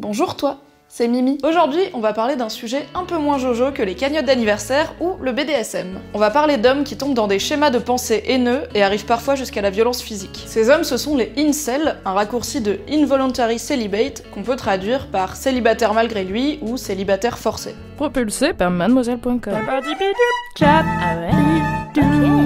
Bonjour toi, c'est Mimi. Aujourd'hui, on va parler d'un sujet un peu moins jojo que les cagnottes d'anniversaire ou le BDSM. On va parler d'hommes qui tombent dans des schémas de pensée haineux et arrivent parfois jusqu'à la violence physique. Ces hommes, ce sont les incels, un raccourci de involuntary celibate qu'on peut traduire par célibataire malgré lui ou célibataire forcé. Propulsé par mademoiselle.com. Ah ouais?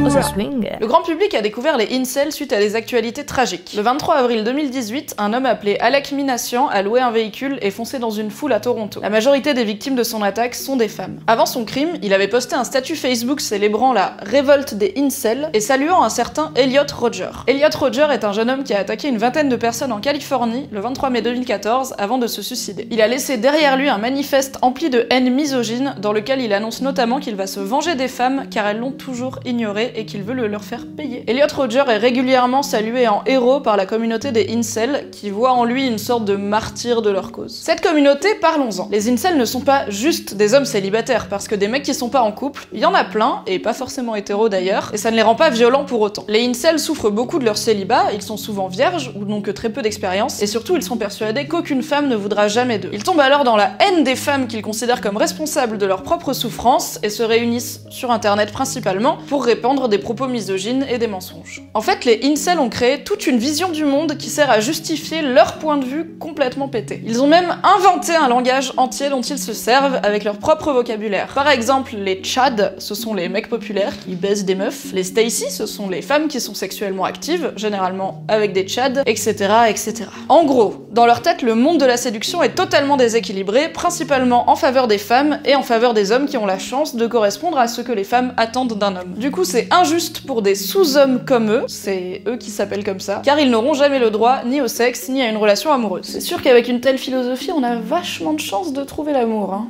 Oh, ça swing. Le grand public a découvert les incels suite à des actualités tragiques. Le 23 avril 2018, un homme appelé Alec Minassian a loué un véhicule et foncé dans une foule à Toronto. La majorité des victimes de son attaque sont des femmes. Avant son crime, il avait posté un statut Facebook célébrant la révolte des incels et saluant un certain Elliot Rodger. Elliot Rodger est un jeune homme qui a attaqué une vingtaine de personnes en Californie le 23 mai 2014 avant de se suicider. Il a laissé derrière lui un manifeste empli de haine misogyne dans lequel il annonce notamment qu'il va se venger des femmes car elles l'ont toujours ignoré et qu'il veut le leur faire payer. Elliot Rodger est régulièrement salué en héros par la communauté des incels qui voit en lui une sorte de martyr de leur cause. Cette communauté, parlons-en. Les incels ne sont pas juste des hommes célibataires parce que des mecs qui sont pas en couple, il y en a plein, et pas forcément hétéros d'ailleurs, et ça ne les rend pas violents pour autant. Les incels souffrent beaucoup de leur célibat, ils sont souvent vierges ou n'ont que très peu d'expérience, et surtout ils sont persuadés qu'aucune femme ne voudra jamais d'eux. Ils tombent alors dans la haine des femmes qu'ils considèrent comme responsables de leur propre souffrance et se réunissent sur internet principalement pour répandre des propos misogynes et des mensonges. En fait, les incels ont créé toute une vision du monde qui sert à justifier leur point de vue complètement pété. Ils ont même inventé un langage entier dont ils se servent avec leur propre vocabulaire. Par exemple, les Chad, ce sont les mecs populaires qui baisent des meufs. Les Stacy, ce sont les femmes qui sont sexuellement actives, généralement avec des Chad, etc., etc. En gros, dans leur tête, le monde de la séduction est totalement déséquilibré, principalement en faveur des femmes et en faveur des hommes qui ont la chance de correspondre à ce que les femmes attendent d'un homme. Du coup, c'est injuste pour des sous-hommes comme eux, c'est eux qui s'appellent comme ça, car ils n'auront jamais le droit ni au sexe ni à une relation amoureuse. C'est sûr qu'avec une telle philosophie, on a vachement de chance de trouver l'amour, hein.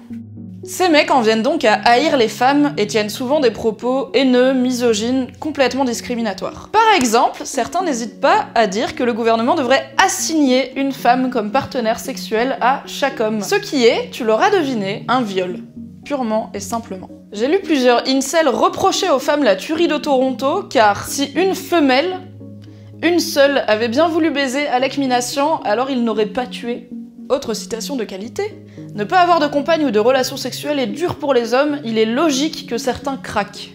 Ces mecs en viennent donc à haïr les femmes et tiennent souvent des propos haineux, misogynes, complètement discriminatoires. Par exemple, certains n'hésitent pas à dire que le gouvernement devrait assigner une femme comme partenaire sexuel à chaque homme. Ce qui est, tu l'auras deviné, un viol. Purement et simplement. J'ai lu plusieurs incels reprocher aux femmes la tuerie de Toronto, car si une femelle, une seule, avait bien voulu baiser Alec Minassian, alors il n'aurait pas tué. Autre citation de qualité. Ne pas avoir de compagne ou de relation sexuelle est dur pour les hommes, il est logique que certains craquent.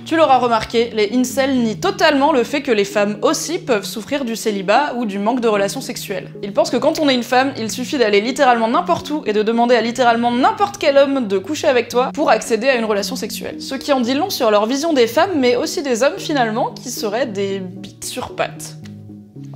Tu l'auras remarqué, les incels nient totalement le fait que les femmes aussi peuvent souffrir du célibat ou du manque de relations sexuelles. Ils pensent que quand on est une femme, il suffit d'aller littéralement n'importe où et de demander à littéralement n'importe quel homme de coucher avec toi pour accéder à une relation sexuelle. Ce qui en dit long sur leur vision des femmes, mais aussi des hommes finalement, qui seraient des bites sur pattes.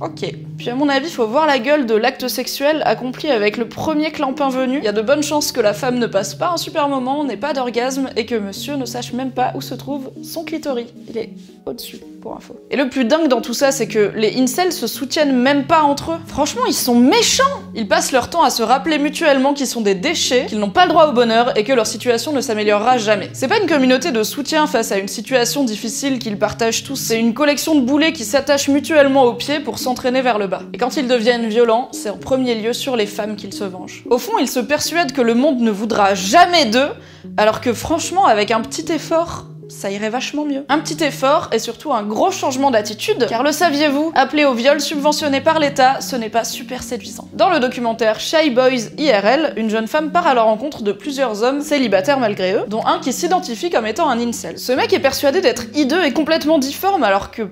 Ok. Puis à mon avis, faut voir la gueule de l'acte sexuel accompli avec le premier clampin venu. Il y a de bonnes chances que la femme ne passe pas un super moment, n'ait pas d'orgasme, et que monsieur ne sache même pas où se trouve son clitoris. Il est au-dessus, pour info. Et le plus dingue dans tout ça, c'est que les incels se soutiennent même pas entre eux. Franchement, ils sont méchants! Ils passent leur temps à se rappeler mutuellement qu'ils sont des déchets, qu'ils n'ont pas le droit au bonheur, et que leur situation ne s'améliorera jamais. C'est pas une communauté de soutien face à une situation difficile qu'ils partagent tous, c'est une collection de boulets qui s'attachent mutuellement aux pieds pour s'entraîner vers le bas. Et quand ils deviennent violents, c'est en premier lieu sur les femmes qu'ils se vengent. Au fond, ils se persuadent que le monde ne voudra jamais d'eux, alors que franchement, avec un petit effort, ça irait vachement mieux. Un petit effort et surtout un gros changement d'attitude, car le saviez-vous, appeler au viol subventionné par l'État, ce n'est pas super séduisant. Dans le documentaire Shy Boys IRL, une jeune femme part à la rencontre de plusieurs hommes célibataires malgré eux, dont un qui s'identifie comme étant un incel. Ce mec est persuadé d'être hideux et complètement difforme, alors que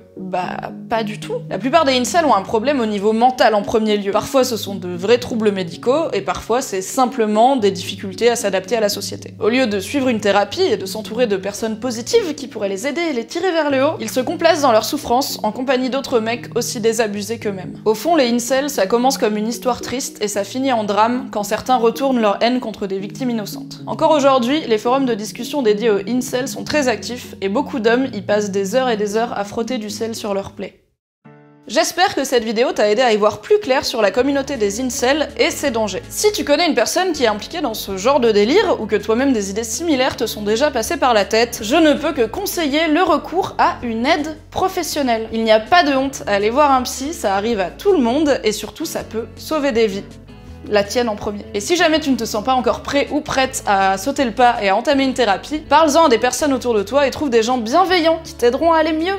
pas du tout. La plupart des incels ont un problème au niveau mental en premier lieu. Parfois ce sont de vrais troubles médicaux, et parfois c'est simplement des difficultés à s'adapter à la société. Au lieu de suivre une thérapie et de s'entourer de personnes positives qui pourraient les aider et les tirer vers le haut, ils se complacent dans leur souffrance en compagnie d'autres mecs aussi désabusés qu'eux-mêmes. Au fond, les incels, ça commence comme une histoire triste et ça finit en drame quand certains retournent leur haine contre des victimes innocentes. Encore aujourd'hui, les forums de discussion dédiés aux incels sont très actifs et beaucoup d'hommes y passent des heures et des heures à frotter du sel sur leurs plaies. J'espère que cette vidéo t'a aidé à y voir plus clair sur la communauté des incels et ses dangers. Si tu connais une personne qui est impliquée dans ce genre de délire, ou que toi-même des idées similaires te sont déjà passées par la tête, je ne peux que conseiller le recours à une aide professionnelle. Il n'y a pas de honte à aller voir un psy, ça arrive à tout le monde, et surtout ça peut sauver des vies. La tienne en premier. Et si jamais tu ne te sens pas encore prêt ou prête à sauter le pas et à entamer une thérapie, parle-en à des personnes autour de toi et trouve des gens bienveillants qui t'aideront à aller mieux.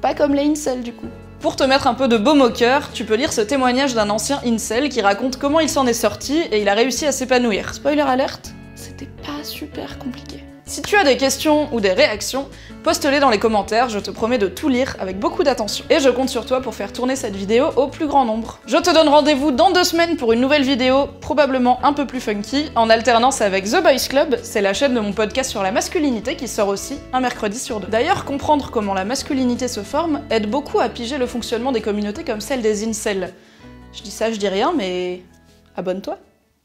Pas comme les incels du coup. Pour te mettre un peu de baume au cœur, tu peux lire ce témoignage d'un ancien incel qui raconte comment il s'en est sorti et il a réussi à s'épanouir. Spoiler alerte, c'était pas super compliqué. Si tu as des questions ou des réactions, poste-les dans les commentaires, je te promets de tout lire avec beaucoup d'attention. Et je compte sur toi pour faire tourner cette vidéo au plus grand nombre. Je te donne rendez-vous dans 2 semaines pour une nouvelle vidéo, probablement un peu plus funky, en alternance avec The Boys Club, c'est la chaîne de mon podcast sur la masculinité qui sort aussi un mercredi sur 2. D'ailleurs, comprendre comment la masculinité se forme aide beaucoup à piger le fonctionnement des communautés comme celle des incels. Je dis ça, je dis rien, mais abonne-toi.